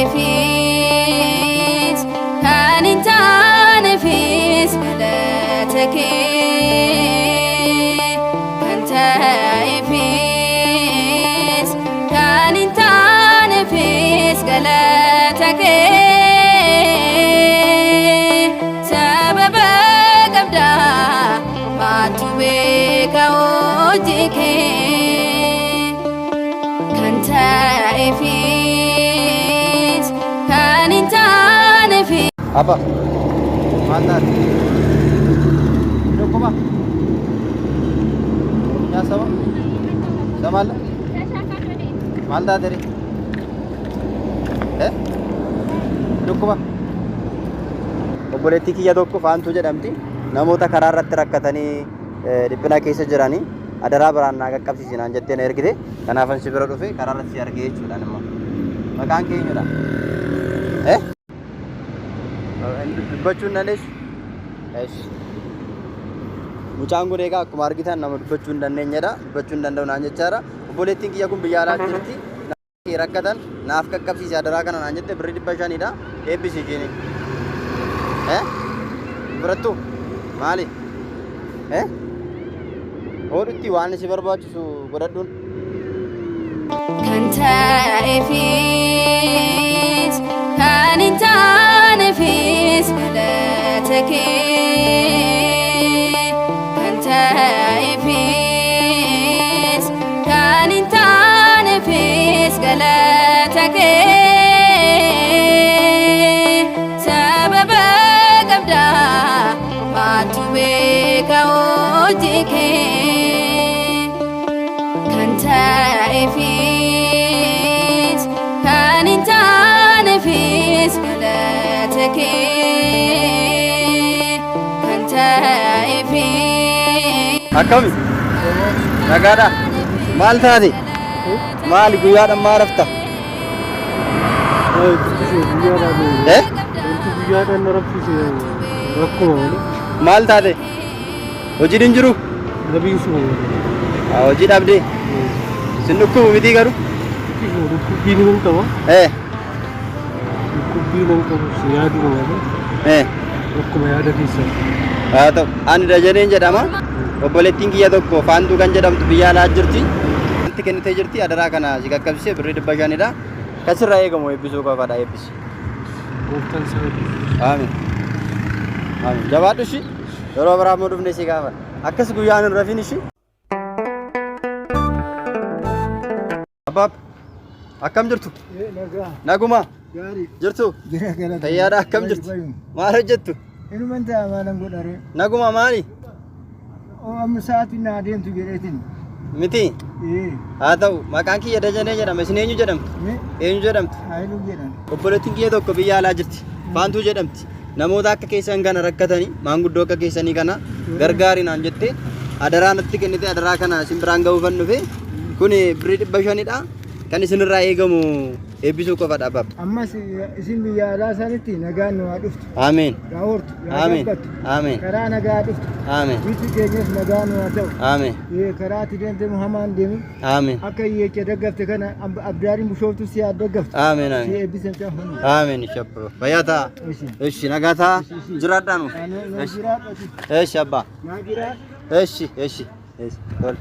efis kan intaan efis galatake kanta efis kan intaan efis galatake sababa qabda matube kaojike kanta efis kan intaan efis apa mantan Coba ya sama sama malda teri Coba obboleettii kiyya tokko faantuu jedhamti namoota karaa irratti rakkatanii dhiphina keessa jiranii adaraa biraan naa qaqqabsiisinaan jettee na ergite kanaafan si bira dhufe karaa irratti si argee jechuudhaan immoo maqaan keenyudha dubbachuun dandeessu mucaan kun egaa akkuma argitan nama dubbachuu hin dandeenyedha dubbachuu hin danda'u naan jechaadha obboleettiin kiyya kun biyya alaa jirti rakkatan naaf qaqqabsiisi adaraa kana naan jette birrii 500dha eebbisii keeni birattu maali odutti waan si barbaachisu godhadhuun kanta efis kan intaan efis galatake kanta efis kan intaan efis galatake sababa qabda matube kaojike kanta efis kan intaan efis galatake kanta efis akkami nagaadha maal taate maal guyyaadhaan maa rafta maal taate hojiin hin jiru hojii dhabdee sin dhukkubu miti garuu haa ta'u ani dajaneen jedhama obboleettiin kiyya tokko faantuu kan jedhamtu biyya alaa jirti wanti kennitee jirti adaraa kana si qaqqabsisee birrii 500dha kasirraa eegamu eebbisuu qofaadha eebbisi amiin amiin jabaadhu ishi yeroo biraa immoo dhufnee si gaafan akkas guyyaan hin rafin ishi abbaab akkam jirtu naguma jirtu fayyaadha akkam jirtu maal hojjettu inuman ta'a maalan godhare naguma maali amma sa'aatii na adeemtu jedheetin miti haa ta'u maqaan kiyya dajanee jedhama isin eenyu jedhamtu eenyu jedhamtu haayiluu jedhan obboleettiin kiyya tokko biyya alaa jirti faantuu jedhamti namoota akka keessan kana rakkatanii maanguddoo akka keessanii kana gargaarinaan jettee adaraa natti kennite adaraa kana isin biraan ga'uufan dhufe kun birrii 500dha kan isinirraa eegamu eebbisuu qofaadha abbaab ammas isin biyya alaa sanitti nagaan nu haa dhuftu amiin yaa hortu yaa amiin gabbattu amiin karaa nagaa dhuftu amiin biyyi keenyas nagaa nu haa ta'u amiin karaa ati deemte muhamaan deemi amiin akka iyyeecha daggafte kana abdaariin bushooftu si haa daggaftu amiin si amiin eebbisan caafannu amiin shabboo fayyaa ta'a eshi nagaa ta'a jiraadhaanu jiraadhati eshi abbaa naa jiraadha eshi tol